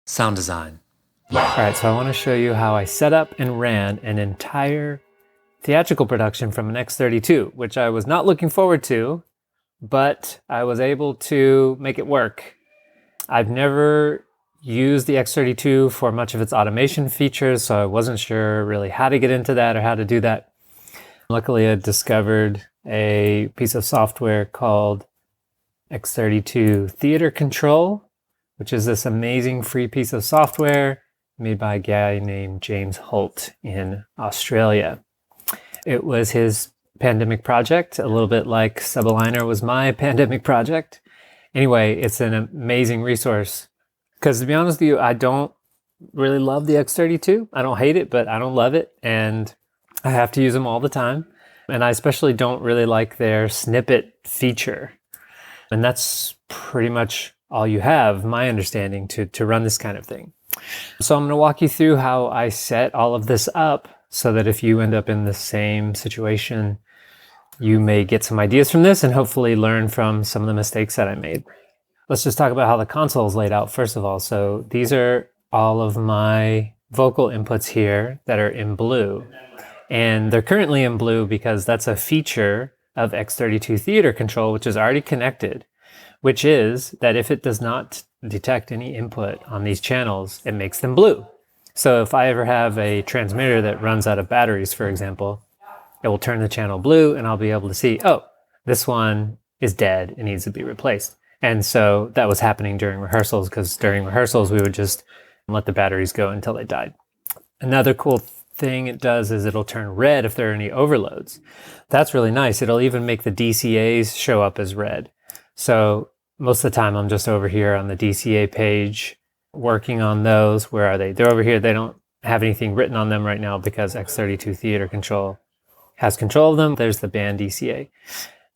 Sound design. All right, so I want to show you how I set up and ran an entire theatrical production from an X32, which I was not looking forward to, but I was able to make it work. I've never used the X32 for much of its automation features, so I wasn't sure really how to get into that or how to do that. Luckily, I discovered a piece of software called X32 Theatre Control, which is this amazing free piece of software made by a guy named James Holt in Australia. It was his pandemic project, a little bit like Subliner was my pandemic project. Anyway, it's an amazing resource because, to be honest with you, I don't really love the X32. I don't hate it, but I don't love it, and I have to use them all the time. And I especially don't really like their snippet feature. And that's pretty much all you have, my understanding, to run this kind of thing. So I'm going to walk you through how I set all of this up so that if you end up in the same situation, you may get some ideas from this and hopefully learn from some of the mistakes that I made. Let's just talk about how the console is laid out first of all. So these are all of my vocal inputs here that are in blue. And they're currently in blue because that's a feature of X32 Theatre Control, which is already connected, which is that if it does not detect any input on these channels, it makes them blue. So if I ever have a transmitter that runs out of batteries, for example, it will turn the channel blue and I'll be able to see, oh, this one is dead, it needs to be replaced. And so that was happening during rehearsals, because during rehearsals we would just let the batteries go until they died. Another cool thing it does is it'll turn red if there are any overloads. That's really nice. It'll even make the DCAs show up as red. So most of the time I'm just over here on the DCA page working on those. Where are they? They're over here. They don't have anything written on them right now because X32 Theatre Control has control of them. There's the band DCA.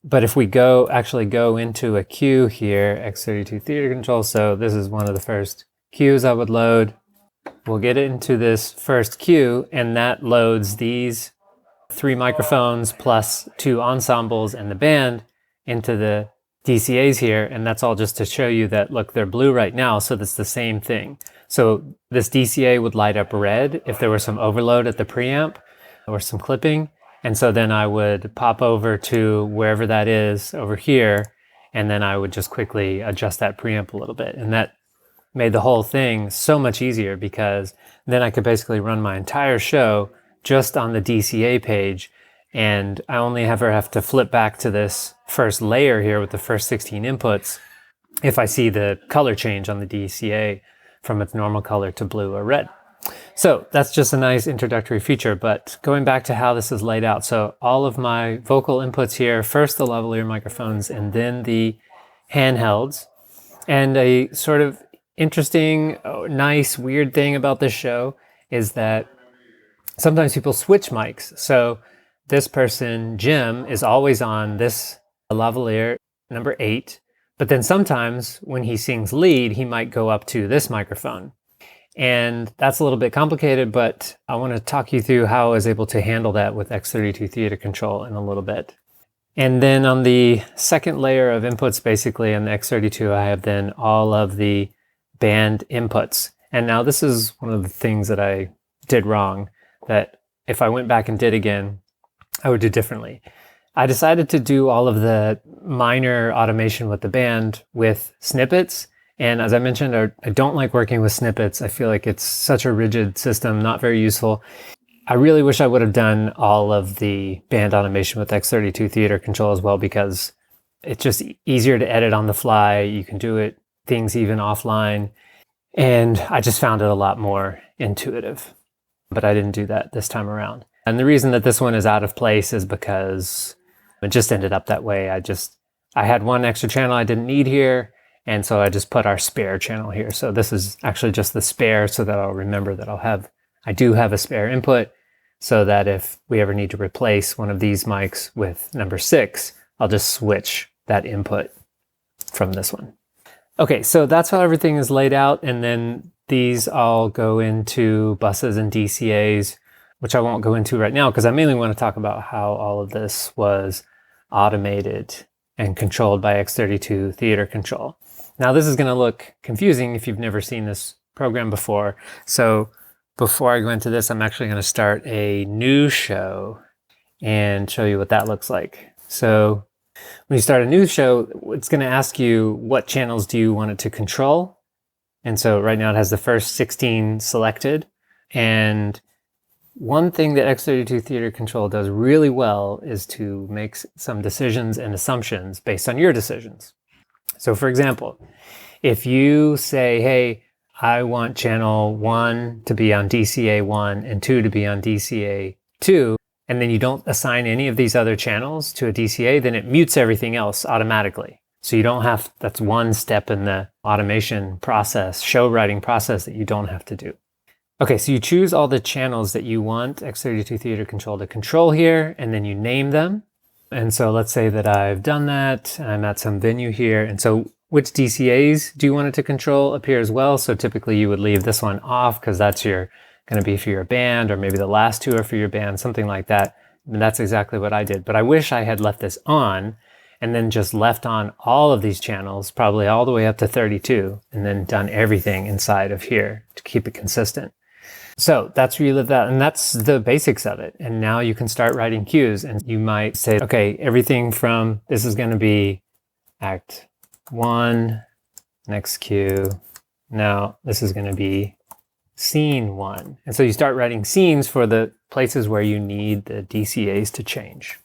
But if we actually go into a queue here, X32 Theatre Control, so this is one of the first queues I would load. We'll get into this first queue, and that loads these 3 microphones plus 2 ensembles and the band into the DCAs here, and that's all just to show you that, look, they're blue right now, so that's the same thing. So this DCA would light up red if there was some overload at the preamp or some clipping, and so then I would pop over to wherever that is over here, and then I would just quickly adjust that preamp a little bit, and that made the whole thing so much easier because then I could basically run my entire show just on the DCA page, and I only ever have to flip back to this first layer here with the first 16 inputs if I see the color change on the DCA from its normal color to blue or red. So that's just a nice introductory feature, but going back to how this is laid out. So all of my vocal inputs here, first the lavalier microphones and then the handhelds. And a sort of interesting, nice, weird thing about this show is that sometimes people switch mics. So this person, Jim, is always on this lavalier number 8, but then sometimes when he sings lead, he might go up to this microphone. And that's a little bit complicated, but I want to talk you through how I was able to handle that with X32 Theatre Control in a little bit. And then on the second layer of inputs, basically on the X32, I have then all of the band inputs. And now this is one of the things that I did wrong, that if I went back and did again, I would do differently. I decided to do all of the minor automation with the band with snippets. And as I mentioned, I don't like working with snippets. I feel like it's such a rigid system, not very useful. I really wish I would have done all of the band automation with X32 Theatre Control as well, because it's just easier to edit on the fly. You can do things even offline. And I just found it a lot more intuitive. But I didn't do that this time around. And the reason that this one is out of place is because it just ended up that way. I had one extra channel I didn't need here, and so I just put our spare channel here. So this is actually just the spare, so that I'll remember that I do have a spare input, so that if we ever need to replace one of these mics with number 6, I'll just switch that input from this one. Okay, so that's how everything is laid out, and then these all go into buses and DCAs, which I won't go into right now because I mainly want to talk about how all of this was automated and controlled by X32 Theatre Control. Now this is going to look confusing if you've never seen this programmed before. So before I go into this, I'm actually going to start a new show and show you what that looks like. So when you start a new show, it's going to ask you what channels do you want it to control. And so right now it has the first 16 selected. And one thing that X32 Theatre Control does really well is to make some decisions and assumptions based on your decisions. So for example, if you say, hey, I want channel 1 to be on DCA 1 and 2 to be on DCA 2, and then you don't assign any of these other channels to a DCA, then it mutes everything else automatically. So you don't have, that's one step in the automation process, show writing process that you don't have to do. Okay, so you choose all the channels that you want X32 Theatre Control to control here, and then you name them. And so let's say that I've done that, and I'm at some venue here, and so which DCAs do you want it to control up here as well? So typically you would leave this one off because that's going to be for your band, or maybe the last two are for your band, something like that. And that's exactly what I did. But I wish I had left this on and then just left on all of these channels, probably all the way up to 32, and then done everything inside of here to keep it consistent. So that's where you live that, and that's the basics of it. And now you can start writing cues, and you might say, okay, everything from this is going to be act 1, next cue. Now this is going to be scene 1. And so you start writing scenes for the places where you need the DCAs to change.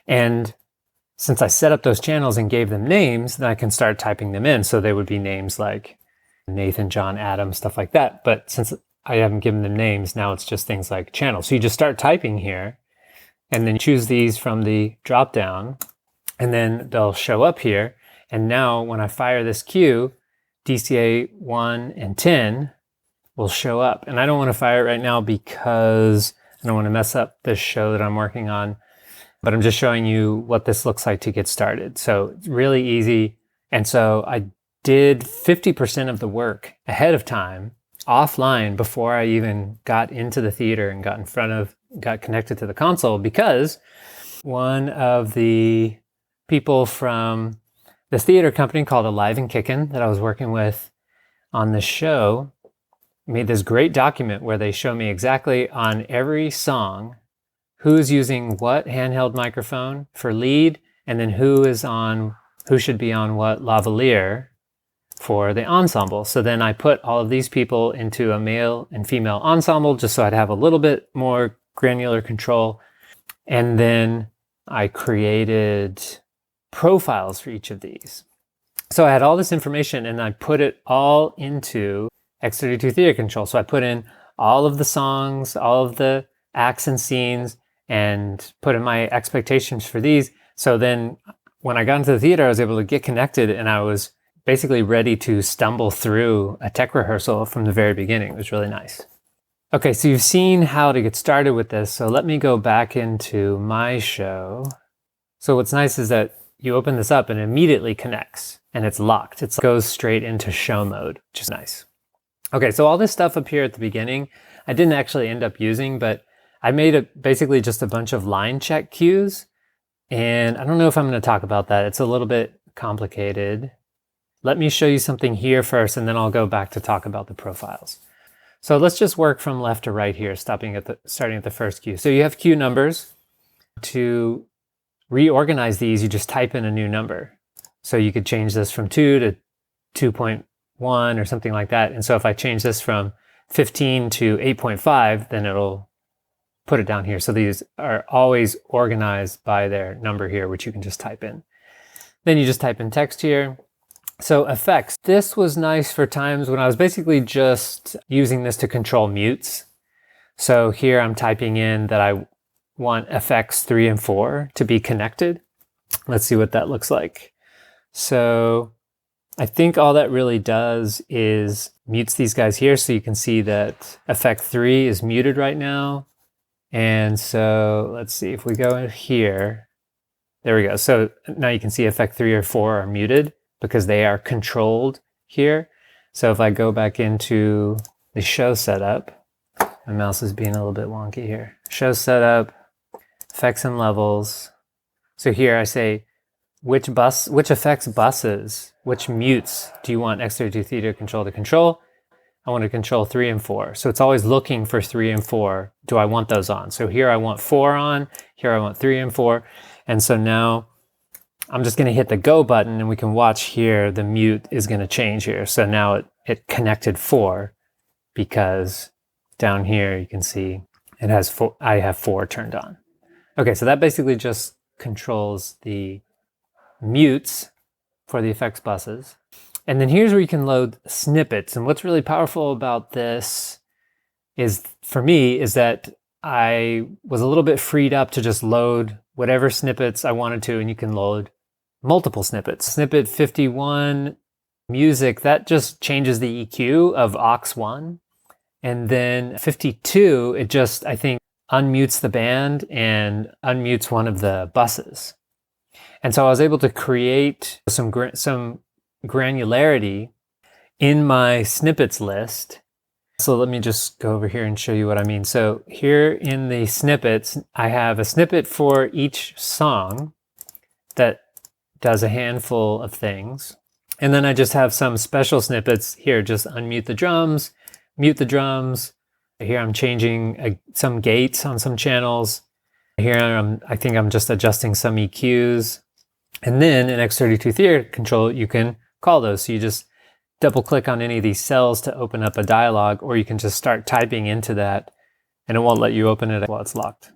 And since I set up those channels and gave them names, then I can start typing them in. So they would be names like Nathan, John, Adam, stuff like that. But since I haven't given them names, now it's just things like channels. So you just start typing here and then choose these from the drop down, and then they'll show up here. And now when I fire this cue, DCA 1 and 10 will show up. And I don't want to fire it right now because I don't want to mess up this show that I'm working on, but I'm just showing you what this looks like to get started. So it's really easy. And so I did 50% of the work ahead of time, offline, before I even got into the theater and got connected to the console, because one of the people from this theater company called Alive Kickin that I was working with on the show made this great document where they show me exactly on every song who's using what handheld microphone for lead, and then who should be on what lavalier for the ensemble. So then I put all of these people into a male and female ensemble just so I'd have a little bit more granular control. And then I created profiles for each of these. So I had all this information and I put it all into X32 Theatre Control. So I put in all of the songs, all of the acts and scenes, and put in my expectations for these. So then when I got into the theater, I was able to get connected, and I was basically ready to stumble through a tech rehearsal from the very beginning. It was really nice. Okay, so you've seen how to get started with this. So let me go back into my show. So what's nice is that you open this up and it immediately connects, and it's locked. It goes straight into show mode, which is nice. Okay, so all this stuff up here at the beginning, I didn't actually end up using, but I made basically just a bunch of line check cues. And I don't know if I'm going to talk about that. It's a little bit complicated. Let me show you something here first, and then I'll go back to talk about the profiles. So let's just work from left to right here, starting at the first cue. So you have cue numbers. To reorganize these, you just type in a new number. So you could change this from 2 to 2.1 or something like that. And so if I change this from 15 to 8.5, then it'll put it down here. So these are always organized by their number here, which you can just type in. Then you just type in text here. So effects. This was nice for times when I was basically just using this to control mutes. So here I'm typing in that I want effects 3 and 4 to be connected. Let's see what that looks like. So I think all that really does is mutes these guys here. So you can see that effect 3 is muted right now. And so let's see if we go in here. There we go. So now you can see effect 3 or 4 are muted because they are controlled here. So if I go back into the show setup, my mouse is being a little bit wonky here. Show setup, effects and levels. So here I say, which effects buses, which mutes do you want X32 Theatre Control to control? I want to control 3 and 4. So it's always looking for 3 and 4. Do I want those on? So here I want 4 on, here I want 3 and 4. And so now I'm just going to hit the go button, and we can watch here the mute is going to change here. So now it connected 4, because down here you can see it has 4, I have 4 turned on. Okay, so that basically just controls the mutes for the effects buses. And then here's where you can load snippets. And what's really powerful about this is, for me, is that I was a little bit freed up to just load whatever snippets I wanted to, and you can load multiple snippets. Snippet 51, music, that just changes the EQ of aux 1. And then 52, it just, I think, unmutes the band and unmutes one of the buses. And so I was able to create some granularity in my snippets list. So let me just go over here and show you what I mean. So here in the snippets, I have a snippet for each song that does a handful of things. And then I just have some special snippets here, just unmute the drums, mute the drums. Here I'm changing some gates on some channels. Here I think I'm just adjusting some EQs. And then in X32 Theatre Control, you can call those. So you just double click on any of these cells to open up a dialog, or you can just start typing into that and it won't let you open it while it's locked.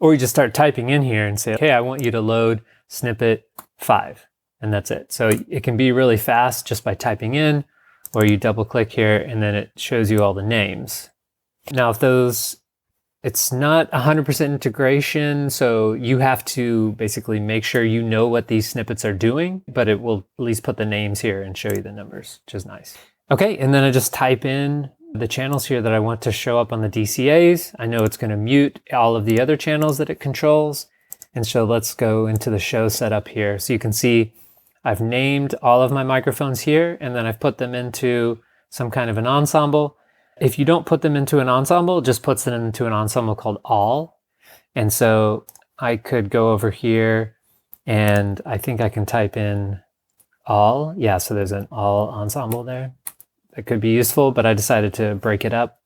Or you just start typing in here and say, okay, I want you to load snippet 5, and that's it. So it can be really fast just by typing in, or you double click here and then it shows you all the names. Now, if it's not 100% integration, so you have to basically make sure you know what these snippets are doing, but it will at least put the names here and show you the numbers, which is nice. Okay, and then I just type in the channels here that I want to show up on the DCAs. I know it's going to mute all of the other channels that it controls. And so let's go into the show setup here. So you can see I've named all of my microphones here, and then I've put them into some kind of an ensemble. If you don't put them into an ensemble, it just puts them into an ensemble called all. And so I could go over here and I think I can type in all. Yeah, so there's an all ensemble there. That could be useful, but I decided to break it up.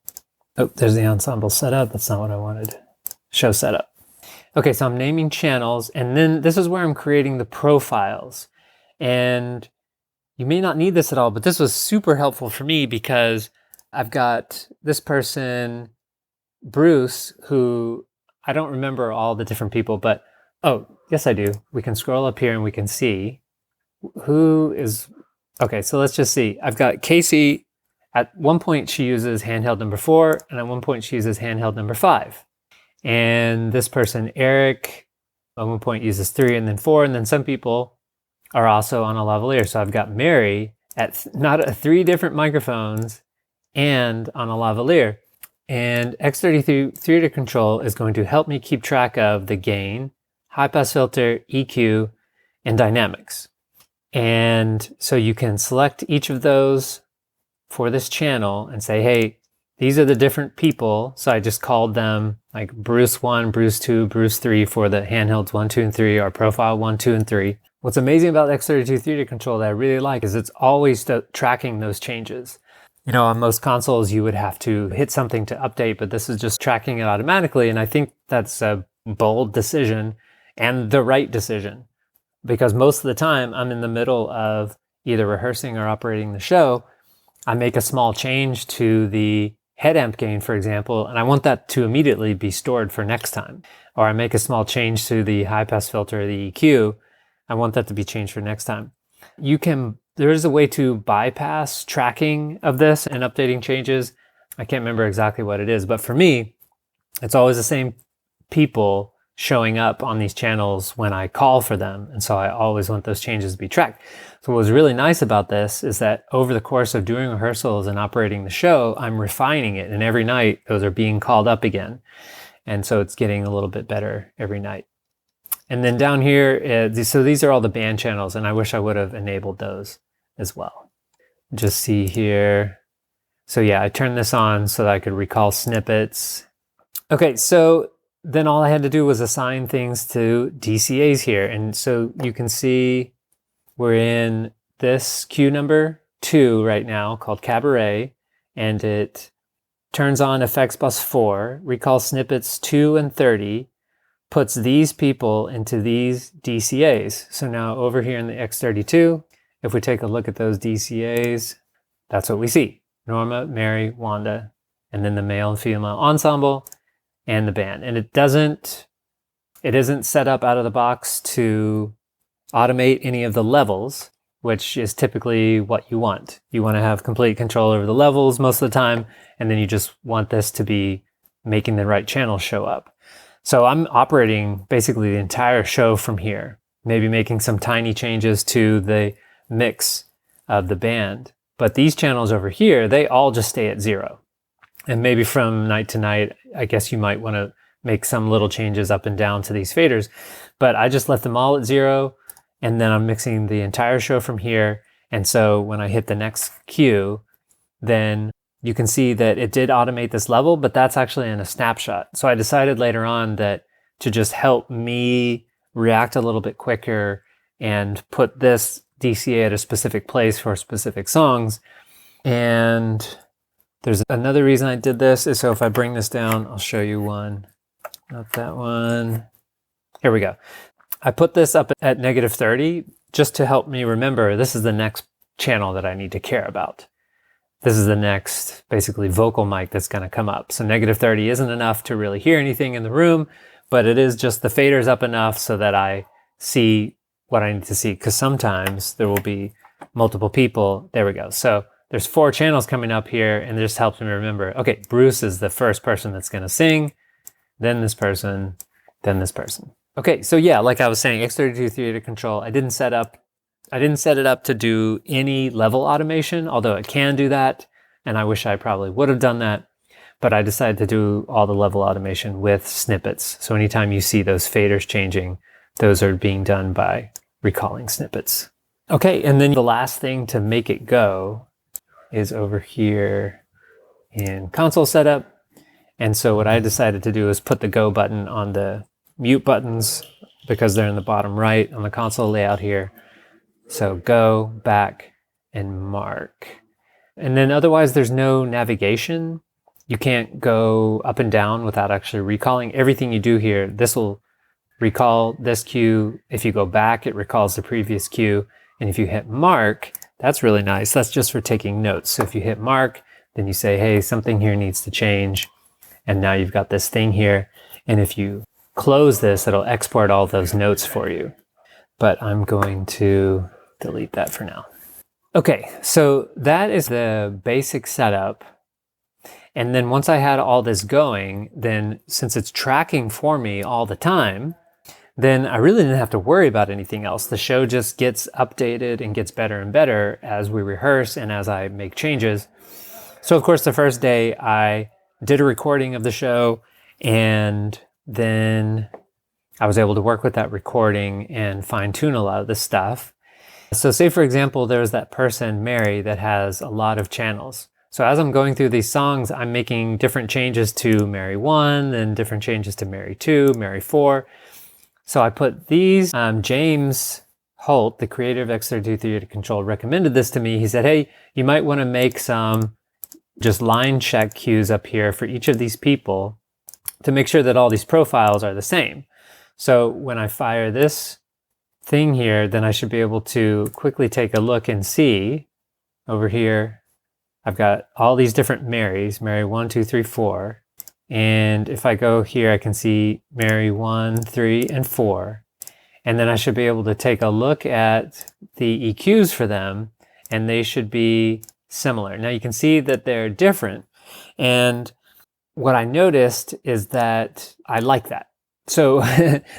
Oh, there's the ensemble setup. That's not what I wanted. Show setup. Okay, so I'm naming channels, and then this is where I'm creating the profiles. And you may not need this at all, but this was super helpful for me because I've got this person, Bruce, who I don't remember all the different people, but oh, yes I do. We can scroll up here and we can see who is, okay, so let's just see. I've got Casey. At one point she uses handheld number 4, and at one point she uses handheld number 5. And this person, Eric, at one point uses 3 and then 4, and then some people are also on a lavalier. So I've got Mary at 3 different microphones and on a lavalier. And X32 Theatre Control is going to help me keep track of the gain, high pass filter, EQ, and dynamics. And so you can select each of those for this channel and say, hey, these are the different people. So I just called them like Bruce 1, Bruce 2, Bruce 3 for the handhelds 1, 2, and 3, or profile 1, 2, and 3. What's amazing about X32 Theatre Control that I really like is it's always tracking those changes. You know, on most consoles, you would have to hit something to update, but this is just tracking it automatically. And I think that's a bold decision and the right decision, because most of the time I'm in the middle of either rehearsing or operating the show. I make a small change to the head amp gain, for example, and I want that to immediately be stored for next time. Or I make a small change to the high pass filter or the EQ. I want that to be changed for next time. There is a way to bypass tracking of this and updating changes. I can't remember exactly what it is, but for me, it's always the same people showing up on these channels when I call for them. And so I always want those changes to be tracked. So what was really nice about this is that over the course of doing rehearsals and operating the show, I'm refining it. And every night those are being called up again. And so it's getting a little bit better every night. And then down here, so these are all the band channels, and I wish I would have enabled those as well. Just see here. So yeah, I turned this on so that I could recall snippets. Okay, so then all I had to do was assign things to DCAs here. And so you can see we're in this cue number 2 right now called Cabaret. and it turns on effects bus 4, recalls snippets 2 and 30, puts these people into these DCAs. So now over here in the X32, if we take a look at those DCAs, that's what we see. Norma, Mary, Wanda, and then the male and female ensemble and the band. And it isn't set up out of the box to automate any of the levels, which is typically what you want. You want to have complete control over the levels most of the time, and then you just want this to be making the right channels show up. So I'm operating basically the entire show from here, maybe making some tiny changes to the mix of the band. But these channels over here, they all just stay at 0. And maybe from night to night, I guess you might want to make some little changes up and down to these faders. But I just left them all at 0. And then I'm mixing the entire show from here. And so when I hit the next cue, then you can see that it did automate this level, but that's actually in a snapshot. So I decided later on that to just help me react a little bit quicker and put this DCA at a specific place for specific songs. And there's another reason I did this is so if I bring this down, I'll show you one. Not that one. Here we go. I put this up at -30 just to help me remember this is the next channel that I need to care about. This is the next basically vocal mic that's going to come up. So -30 isn't enough to really hear anything in the room, but it is just the faders up enough so that I see what I need to see, because sometimes there will be multiple people. There we go. So there's 4 channels coming up here, and it just helps me remember, okay, Bruce is the first person that's going to sing, then this person, then this person. Okay, so yeah, like I was saying, X32 Theatre Control, I didn't set it up to do any level automation, although it can do that, and I wish I probably would have done that, but I decided to do all the level automation with snippets. So anytime you see those faders changing, those are being done by recalling snippets. Okay, and then the last thing to make it go is over here in console setup. And so what I decided to do is put the go button on the mute buttons because they're in the bottom right on the console layout here. So go, back, and mark. And then otherwise there's no navigation. You can't go up and down without actually recalling. Everything you do here, this will recall this cue. If you go back, it recalls the previous cue. And if you hit mark, that's really nice. That's just for taking notes. So if you hit mark, then you say, hey, something here needs to change. And now you've got this thing here. And if you close this, it'll export all those notes for you. But I'm going to delete that for now. Okay, so that is the basic setup. And then once I had all this going, then since it's tracking for me all the time, then I really didn't have to worry about anything else. The show just gets updated and gets better and better as we rehearse and as I make changes. So of course, the first day I did a recording of the show, and then I was able to work with that recording and fine tune a lot of this stuff. So say, for example, there's that person, Mary, that has a lot of channels. So as I'm going through these songs, I'm making different changes to Mary 1, then different changes to Mary 2, Mary 4. So I put these, James Holt, the creator of X32 Theatre Control, recommended this to me. He said, hey, you might want to make some just line check cues up here for each of these people to make sure that all these profiles are the same. So when I fire this thing here, then I should be able to quickly take a look and see over here, I've got all these different Marys, Mary 1, 2, 3, 4. And if I go here, I can see Mary 1, 3, and 4. And then I should be able to take a look at the EQs for them, and they should be similar. Now you can see that they're different. And what I noticed is that I like that. So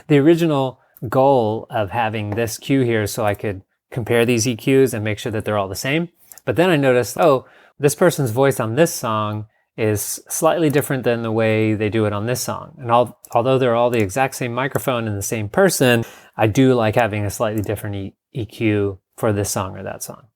the original goal of having this cue here so I could compare these EQs and make sure that they're all the same. But then I noticed, oh, this person's voice on this song is slightly different than the way they do it on this song. And although they're all the exact same microphone and the same person, I do like having a slightly different EQ for this song or that song.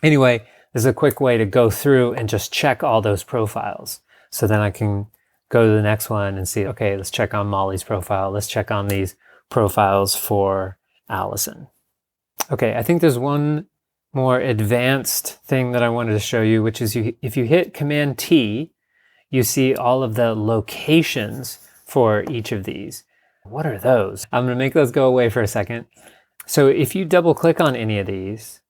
Anyway, this is a quick way to go through and just check all those profiles. So then I can go to the next one and see, okay, let's check on Molly's profile. Let's check on these profiles for Allison. Okay, I think there's one more advanced thing that I wanted to show you, which is if you hit Command T, you see all of the locations for each of these. What are those? I'm going to make those go away for a second. So if you double click on any of these,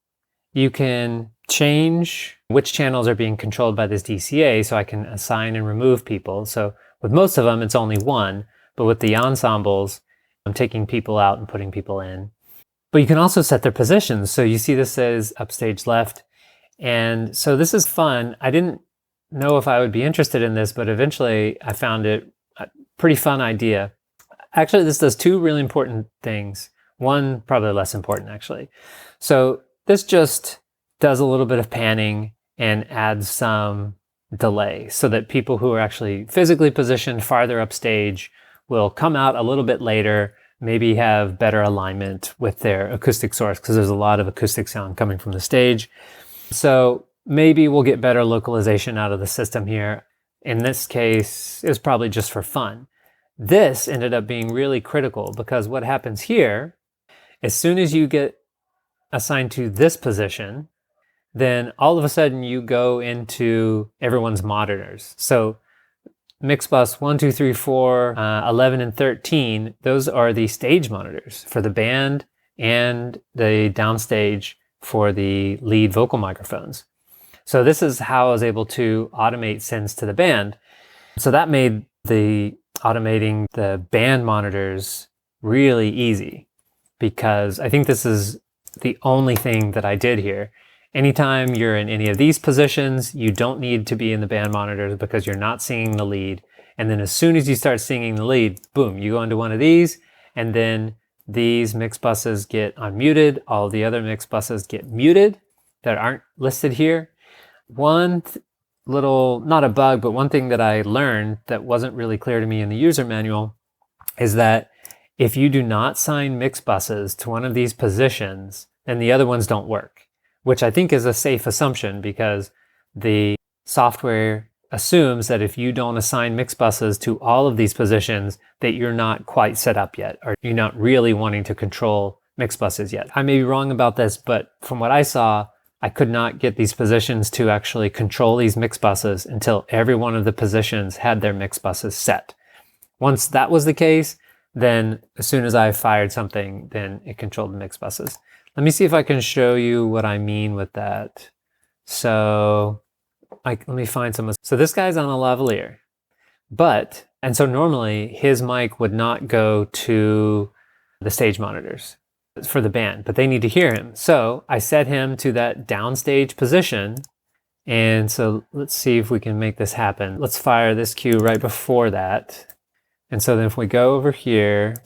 you can change which channels are being controlled by this DCA, so I can assign and remove people. So with most of them, it's only one, but with the ensembles, I'm taking people out and putting people in. But you can also set their positions. So you see this says upstage left. And so this is fun. I didn't know if I would be interested in this, but eventually I found it a pretty fun idea. Actually, this does two really important things. One probably less important, actually. So this just does a little bit of panning and adds some delay so that people who are actually physically positioned farther upstage will come out a little bit later, maybe have better alignment with their acoustic source, because there's a lot of acoustic sound coming from the stage. So maybe we'll get better localization out of the system here. In this case, it was probably just for fun. This ended up being really critical because what happens here, as soon as you get assigned to this position, then all of a sudden you go into everyone's monitors. So mix bus 1, 2, 3, 4, 11, and 13, those are the stage monitors for the band and the downstage for the lead vocal microphones. So this is how I was able to automate sends to the band. So that made automating the band monitors really easy, because I think this is the only thing that I did here. Anytime you're in any of these positions, you don't need to be in the band monitors because you're not singing the lead. And then as soon as you start singing the lead, boom, you go into one of these, and then these mix buses get unmuted. All the other mix buses get muted that aren't listed here. One little, not a bug, but one thing that I learned that wasn't really clear to me in the user manual is that if you do not sign mix buses to one of these positions, then the other ones don't work, which I think is a safe assumption because the software assumes that if you don't assign mix buses to all of these positions, that you're not quite set up yet, or you're not really wanting to control mix buses yet. I may be wrong about this, but from what I saw, I could not get these positions to actually control these mix buses until every one of the positions had their mix buses set. Once that was the case, then as soon as I fired something, then it controlled the mix buses. Let me see if I can show you what I mean with that. So let me find some. So this guy's on a lavalier, and so normally his mic would not go to the stage monitors for the band, but they need to hear him. So I set him to that downstage position. And so let's see if we can make this happen. Let's fire this cue right before that. And so then if we go over here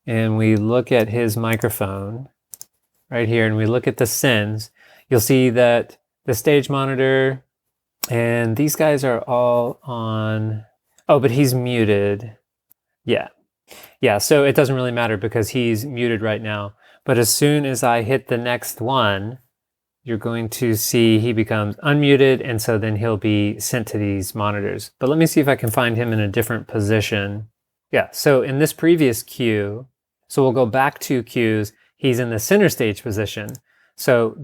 and we look at his microphone right here and we look at the sends, you'll see that the stage monitor and these guys are all on. Oh, but he's muted. Yeah. Yeah, so it doesn't really matter because he's muted right now. But as soon as I hit the next one, you're going to see he becomes unmuted, and so then he'll be sent to these monitors. But let me see if I can find him in a different position. Yeah, so in this previous cue, so we'll go back 2 cues, he's in the center stage position. So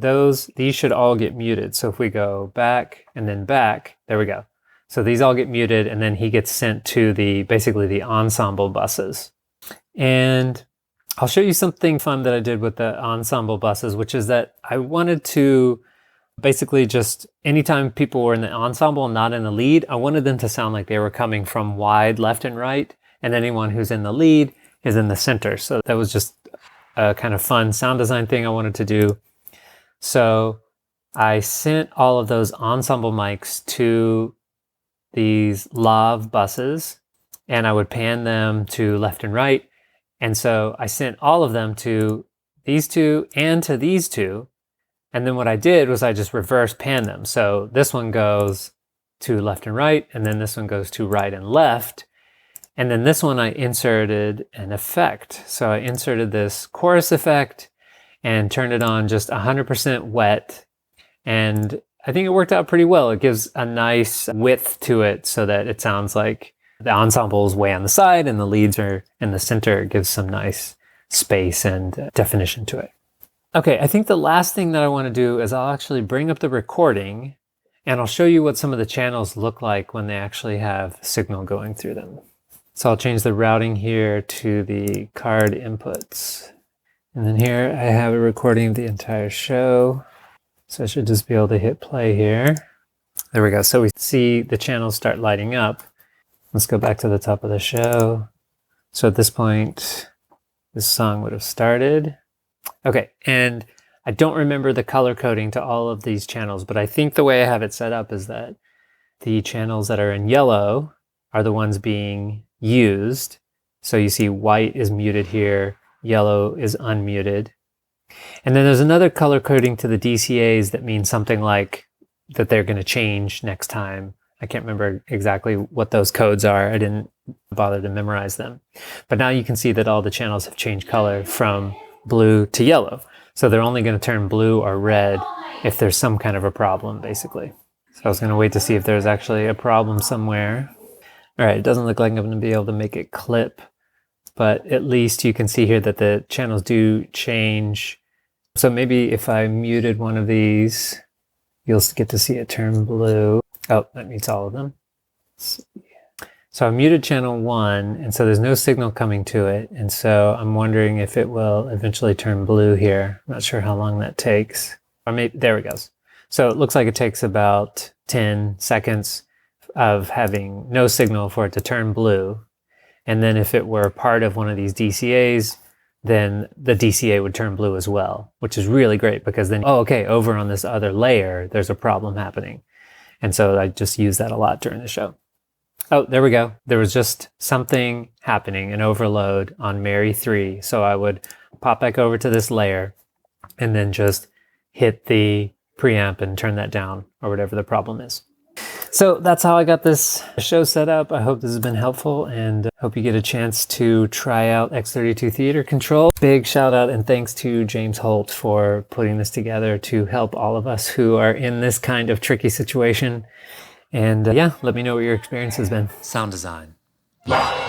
these should all get muted. So if we go back and then back, there we go. So these all get muted, and then he gets sent to basically the ensemble buses. And I'll show you something fun that I did with the ensemble buses, which is that I wanted to basically just, anytime people were in the ensemble and not in the lead, I wanted them to sound like they were coming from wide left and right, and anyone who's in the lead is in the center. So that was just a kind of fun sound design thing I wanted to do. So I sent all of those ensemble mics to these lav buses, and I would pan them to left and right. And so I sent all of them to these 2 and to these 2. And then what I did was I just reverse pan them. So this one goes to left and right, and then this one goes to right and left. And then this one I inserted an effect. So I inserted this chorus effect and turned it on just 100% wet. And I think it worked out pretty well. It gives a nice width to it so that it sounds like the ensemble is way on the side and the leads are in the center. It gives some nice space and definition to it. Okay, I think the last thing that I want to do is I'll actually bring up the recording and I'll show you what some of the channels look like when they actually have signal going through them. So I'll change the routing here to the card inputs. And then here I have a recording of the entire show. So I should just be able to hit play here. There we go. So we see the channels start lighting up. Let's go back to the top of the show. So at this point, this song would have started. Okay, and I don't remember the color coding to all of these channels, but I think the way I have it set up is that the channels that are in yellow are the ones being used. So you see white is muted here, yellow is unmuted. And then there's another color coding to the DCAs that means something like that they're going to change next time. I can't remember exactly what those codes are. I didn't bother to memorize them. But now you can see that all the channels have changed color from blue to yellow. So they're only going to turn blue or red if there's some kind of a problem, basically. So I was going to wait to see if there's actually a problem somewhere. All right, it doesn't look like I'm going to be able to make it clip, but at least you can see here that the channels do change. So maybe if I muted one of these, you'll get to see it turn blue. Oh, that meets all of them. So I muted channel 1, and so there's no signal coming to it. And so I'm wondering if it will eventually turn blue here. I'm not sure how long that takes. Or maybe, there it goes. So it looks like it takes about 10 seconds of having no signal for it to turn blue. And then if it were part of one of these DCAs, then the DCA would turn blue as well, which is really great because then, oh, okay, over on this other layer, there's a problem happening. And so I just use that a lot during the show. Oh, there we go. There was just something happening, an overload on Mary 3. So I would pop back over to this layer and then just hit the preamp and turn that down or whatever the problem is. So that's how I got this show set up. I hope this has been helpful and hope you get a chance to try out X32 Theatre Control. Big shout out and thanks to James Holt for putting this together to help all of us who are in this kind of tricky situation. And yeah, let me know what your experience has been. Sound design. Live.